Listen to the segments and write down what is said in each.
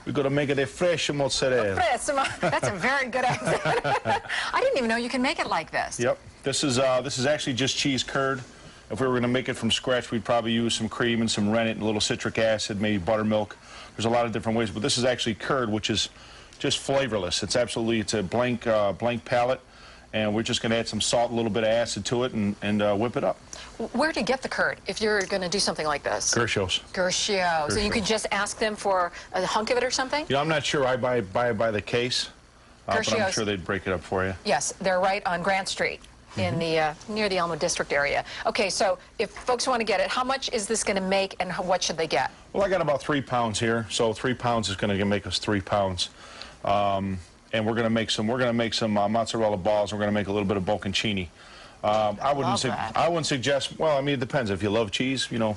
We're going to make it a fresh mozzarella. That's a very good accent. I didn't even know you can make it like this. Yep. This is actually just cheese curd. If we were going to make it from scratch, we'd probably use some cream and some rennet and a little citric acid, maybe buttermilk. There's a lot of different ways, but this is actually curd, which is just flavorless. It's a blank palate, and we're just going to add some salt, a little bit of acid to it, and whip it up. Where do you get the curd if you're going to do something like this? Gershos. Gershos. So you could just ask them for a hunk of it or something? You know, I'm not sure. I buy it by the case, but I'm sure they'd break it up for you. Yes, they're right on Grant Street in the near the Elmo District area. Okay, so if folks want to get it, how much is this going to make, and what should they get? Well, I got about 3 pounds here, so 3 pounds is going to make us 3 pounds. And we're going to make some mozzarella balls. We're going to make a little bit of bocconcini. I wouldn't suggest. Well, I mean, it depends. If you love cheese, you know.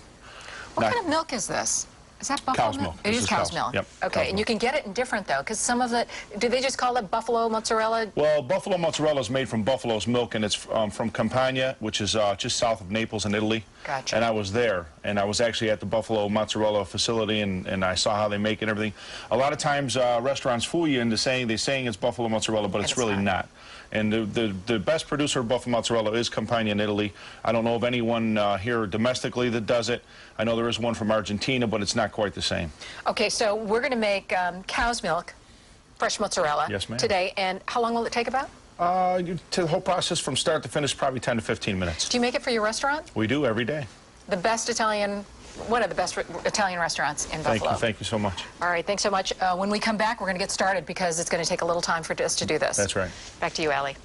What kind of milk is this? Is that buffalo cow's milk? It is cow's milk. Yep. Okay, and you can get it in different though, because some of it. Do they just call it buffalo mozzarella? Well, buffalo mozzarella is made from buffalo's milk, and it's from Campania, which is just south of Naples in Italy. Gotcha. And I was there, and I was actually at the buffalo mozzarella facility, and I saw how they make it and everything. A lot of times restaurants fool you into saying it's buffalo mozzarella, but it's really not. And the best producer of buffalo mozzarella is Campania in Italy. I don't know of anyone here domestically that does it. I know there is one from Argentina, but it's not quite the same. Okay, so we're going to make cow's milk, fresh mozzarella today. And how long will it take about? The whole process from start to finish, probably 10 to 15 minutes. Do you make it for your restaurant? We do, every day. The best Italian, one of the best Italian restaurants in Buffalo. Thank you so much. All right, thanks so much. When we come back, we're going to get started because it's going to take a little time for us to do this. That's right. Back to you, Allie.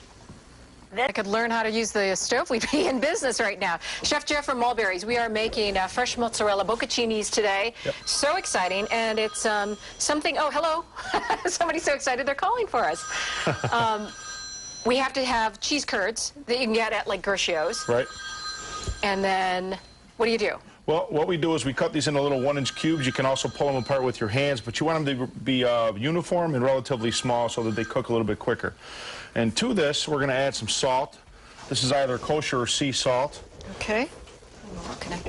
I could learn how to use the stove. We'd be in business right now. Chef Jeff from Mulberry's, we are making fresh mozzarella bocconcinis today. Yep. So exciting, and it's something, oh, hello. Somebody's so excited they're calling for us. We have to have cheese curds that you can get at like Gershos. Right. And then, what do you do? Well, what we do is we cut these into little 1-inch cubes. You can also pull them apart with your hands, but you want them to be uniform and relatively small so that they cook a little bit quicker. And to this, we're going to add some salt. This is either kosher or sea salt. Okay.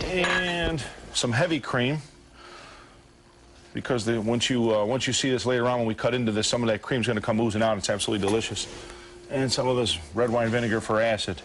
And some heavy cream. Because once you see this later on when we cut into this, some of that cream's going to come oozing out. It's absolutely delicious. And some of this red wine vinegar for acid.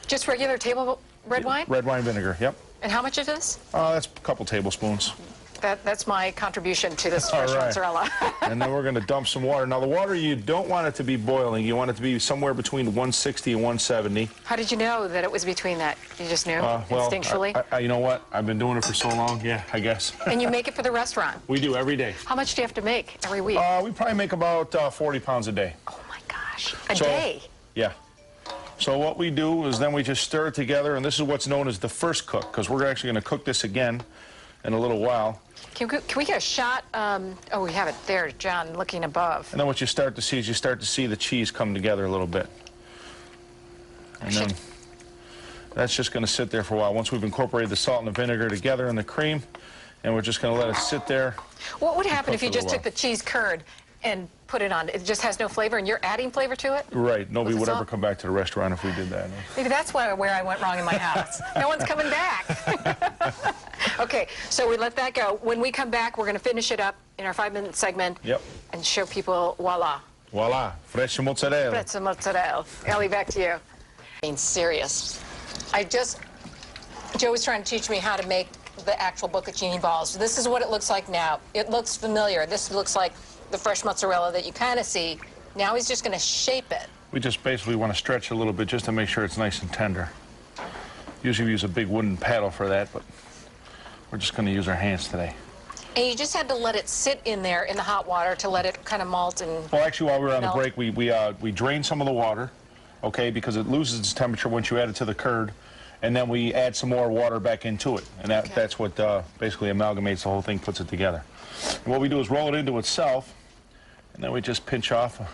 Just regular table red wine? Red wine vinegar, yep. And how much of this? That's a couple tablespoons. That's my contribution to this fresh mozzarella. And then we're going to dump some water. Now, the water, you don't want it to be boiling. You want it to be somewhere between 160 and 170. How did you know that it was between that? You just knew, instinctually? You know what? I've been doing it for so long. Yeah, I guess. And you make it for the restaurant? We do, every day. How much do you have to make every week? We probably make about 40 pounds a day. Oh, my gosh. A day? Yeah. So what we do is then we just stir it together, and this is what's known as the first cook, because we're actually going to cook this again in a little while. Can we get a shot? Oh, we have it there, John, looking above. And then what you start to see is the cheese come together a little bit. And then that's just going to sit there for a while. Once we've incorporated the salt and the vinegar together and the cream, and we're just going to let it sit there. What would happen if you just took the cheese curd and put it on? It just has no flavor, and you're adding flavor to it? Right. Nobody would ever come back to the restaurant if we did that. Maybe that's where I went wrong in my house. No one's coming back. Okay, so we let that go. When we come back, we're going to finish it up in our 5-minute segment. Yep. And show people, voila. Voila. Fresh mozzarella. Fresh mozzarella. Ellie, back to you. Being serious. Joe was trying to teach me how to make the actual bocconcini balls. This is what it looks like now. It looks familiar. This looks like the fresh mozzarella that you kind of see. Now he's just going to shape it. We just basically want to stretch a little bit just to make sure it's nice and tender. Usually we use a big wooden paddle for that, but we're just going to use our hands today. And you just had to let it sit in there in the hot water to let it kind of malt and Well, actually, while we were on the break, we drained some of the water, okay, because it loses its temperature once you add it to the curd, and then we add some more water back into it, and that's what basically amalgamates the whole thing, puts it together. And what we do is roll it into itself, and then we just pinch off a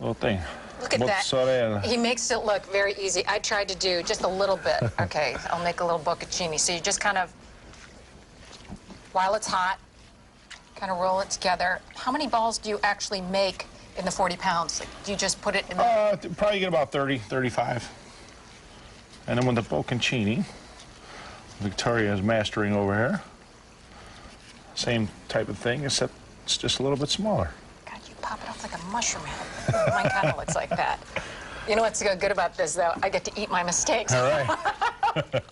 little thing. Look at that. He makes it look very easy. I tried to do just a little bit. Okay, I'll make a little bocconcini. So you just kind of, while it's hot, kind of roll it together. How many balls do you actually make in the 40 pounds? Like, do you just put it in the... Probably get about 30, 35. And then with the bocconcini, Victoria is mastering over here. Same type of thing, except it's just a little bit smaller. God, you pop it off like a mushroom head. Mine kind of looks like that. You know what's good about this, though? I get to eat my mistakes. All right.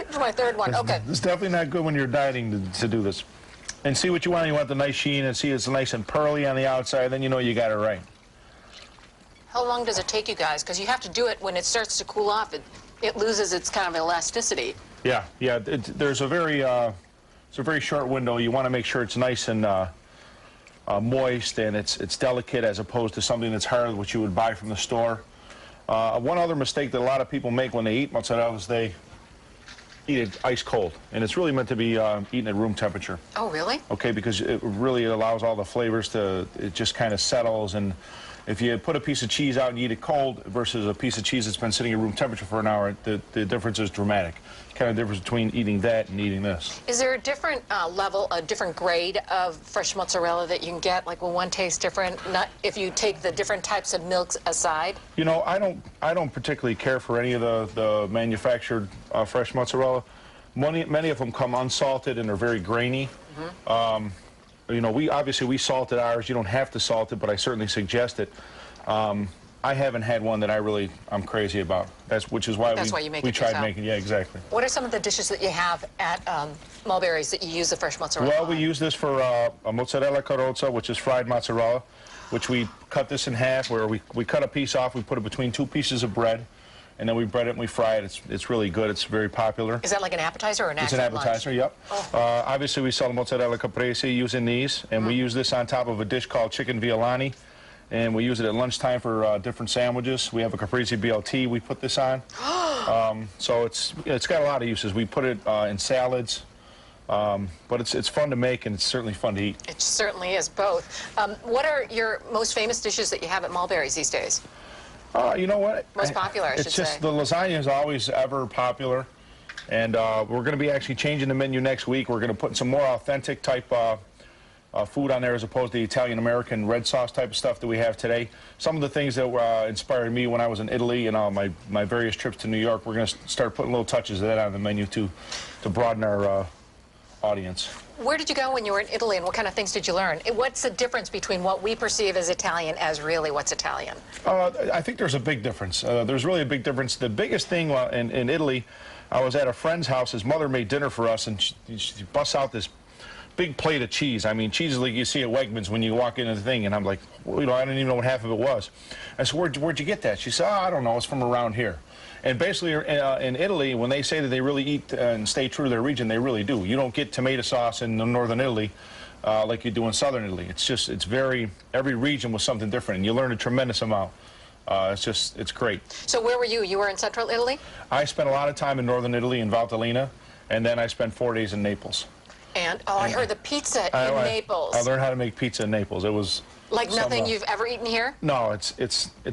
It's my third one. Okay. It's definitely not good when you're dieting to do this. And see what you want. You want the nice sheen, and see it's nice and pearly on the outside. Then you know you got it right. How long does it take you guys? Because you have to do it when it starts to cool off. It loses its kind of elasticity. Yeah. There's a very short window. You want to make sure it's nice and moist, and it's delicate, as opposed to something that's hard, which you would buy from the store. One other mistake that a lot of people make when they eat mozzarella is they eat it ice cold, and it's really meant to be eaten at room temperature. Oh, really? Okay, because it really allows all the flavors to, it just kind of settles. And if you put a piece of cheese out and you eat it cold versus a piece of cheese that's been sitting at room temperature for an hour, the difference is dramatic. Kind of difference between eating that and eating this. Is there a different level, a different grade of fresh mozzarella that you can get? Like, will one taste different? Not if you take the different types of milks aside. You know, I don't particularly care for any of the manufactured fresh mozzarella. Many of them come unsalted and are very grainy. Mm-hmm. You know, we salted ours. You don't have to salt it, but I certainly suggest it. I haven't had one that I'm crazy about. Which is why we tried making. Yeah, exactly. What are some of the dishes that you have at Mulberry's that you use the fresh mozzarella? Well, we use this for a mozzarella carrozza, which is fried mozzarella, which we cut this in half, where we cut a piece off, we put it between two pieces of bread, and then we bread it and we fry it. It's really good. It's very popular. Is that like an appetizer or an actual lunch? It's an appetizer, yep. Oh. Obviously, we sell mozzarella caprese using these, and we use this on top of a dish called chicken violani. And we use it at lunchtime for different sandwiches. We have a caprese BLT we put this on. So it's got a lot of uses. We put it in salads, but it's fun to make, and it's certainly fun to eat. It certainly is, both. What are your most famous dishes that you have at Mulberry's these days? You know what? Most popular, I should say. It's just the lasagna is always ever popular. And we're going to be actually changing the menu next week. We're going to put some more authentic type food on there, as opposed to the Italian-American red sauce type of stuff that we have today. Some of the things that inspired me when I was in Italy and my various trips to New York, we're going to start putting little touches of that on the menu to broaden our audience. Where did you go when you were in Italy, and what kind of things did you learn? What's the difference between what we perceive as Italian as really what's Italian? I think there's a big difference. There's really a big difference. The biggest thing in Italy, I was at a friend's house. His mother made dinner for us, and she busts out this big plate of cheese. I mean, cheese is like you see at Wegmans when you walk into the thing, and I'm like, well, you know, I didn't even know what half of it was. I said, where'd you get that? She said, oh, I don't know, it's from around here. And basically, in Italy, when they say that they really eat and stay true to their region, they really do. You don't get tomato sauce in northern Italy like you do in southern Italy. Every region was something different, and you learn a tremendous amount. It's great. So where were you? You were in central Italy? I spent a lot of time in northern Italy, in Valtellina, and then I spent 4 days in Naples. And, I heard the pizza in Naples. I learned how to make pizza in Naples. It was like nothing you've ever eaten here? No, it's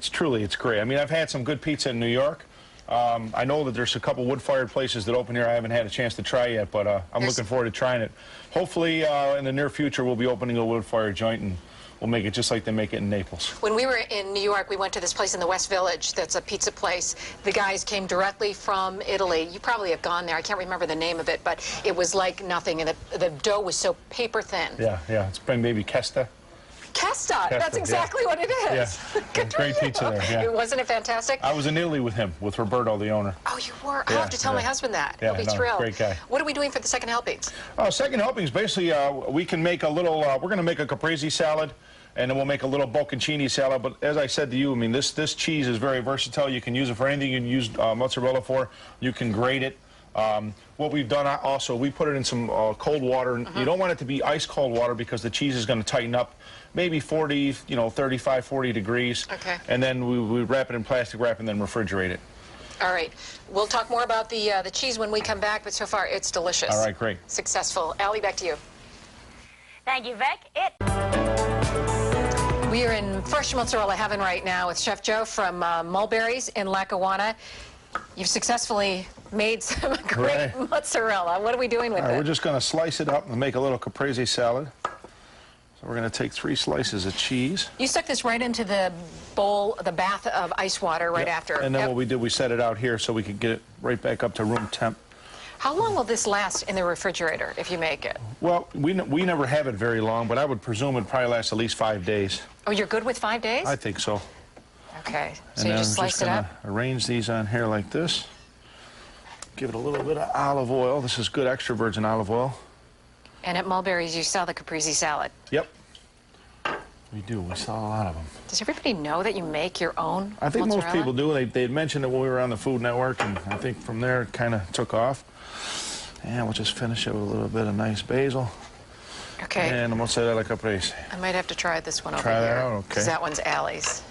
great. I mean, I've had some good pizza in New York. I know that there's a couple wood-fired places that open here I haven't had a chance to try yet, but I'm looking forward to trying it. Hopefully, in the near future, we'll be opening a wood-fired joint, and we'll make it just like they make it in Naples. When we were in New York, we went to this place in the West Village that's a pizza place. The guys came directly from Italy. You probably have gone there. I can't remember the name of it, but it was like nothing, and the dough was so paper thin. Yeah. It's maybe Kesta. Kesta, that's exactly what it is. Yeah. Great pizza there, yeah. Wasn't it fantastic? I was in Italy with him, with Roberto, the owner. Oh, you were? I'll have to tell my husband that. He'll be thrilled. Great guy. What are we doing for the second helpings? Second helpings, basically, we can make a little, we're going to make a caprese salad, and then we'll make a little bocconcini salad. But as I said to you, I mean, this cheese is very versatile. You can use it for anything you can use mozzarella for. You can grate it. What we've done also, we put it in some cold water. You don't want it to be ice cold water because the cheese is going to tighten up. Maybe 40, 35, 40 degrees. Okay. And then we wrap it in plastic wrap and then refrigerate it. All right. We'll talk more about the cheese when we come back, but so far it's delicious. All right, great. Successful. Allie, back to you. Thank you, Vic. We are in fresh mozzarella heaven right now with Chef Joe from Mulberry's in Lackawanna. You've successfully made some great mozzarella. What are we doing with it? We're just going to slice it up and make a little caprese salad. So we're going to take 3 slices of cheese. You stuck this right into the bowl, the bath of ice water right after. And then what we did, we set it out here so we could get it right back up to room temp. How long will this last in the refrigerator if you make it? Well, we never have it very long, but I would presume it'd probably last at least 5 days. Oh, you're good with 5 days? I think so. Okay, so And you then just I'm slice it gonna up? arrange these on here like this. Give it a little bit of olive oil. This is good extra virgin olive oil. And at Mulberry's, you sell the caprese salad. Yep. We do. We sell a lot of them. Does everybody know that you make your own I think mozzarella? most people do. They had mentioned it when we were on the Food Network, and I think from there it kind of took off. And we'll just finish it with a little bit of nice basil. Okay. And mozzarella caprese. I might have to try this one over Try here. that out, okay. 'Cause that one's Allie's.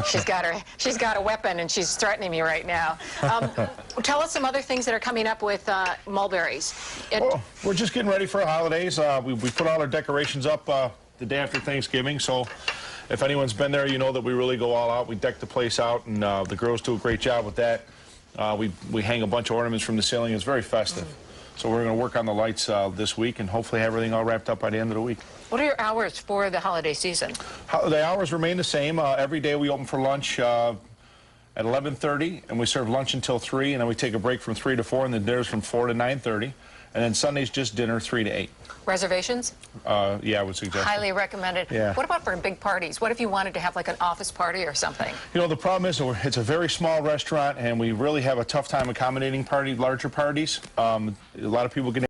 She's got a weapon, and she's threatening me right now. Tell us some other things that are coming up with Mulberry's. Well, we're just getting ready for the holidays. We put all our decorations up the day after Thanksgiving, so if anyone's been there, you know that we really go all out. We deck the place out, and the girls do a great job with that. We hang a bunch of ornaments from the ceiling. It's very festive. So we're going to work on the lights this week and hopefully have everything all wrapped up by the end of the week. What are your hours for the holiday season? The hours remain the same. Every day we open for lunch at 11:30, and we serve lunch until 3, and then we take a break from 3 to 4, and then dinner's from 4 to 9:30. And then Sunday's just dinner, 3 to 8. Reservations? Yeah, I would suggest. Highly recommended. Yeah. What about for big parties? What if you wanted to have like an office party or something? You know, the problem is it's a very small restaurant, and we really have a tough time accommodating larger parties. A lot of people get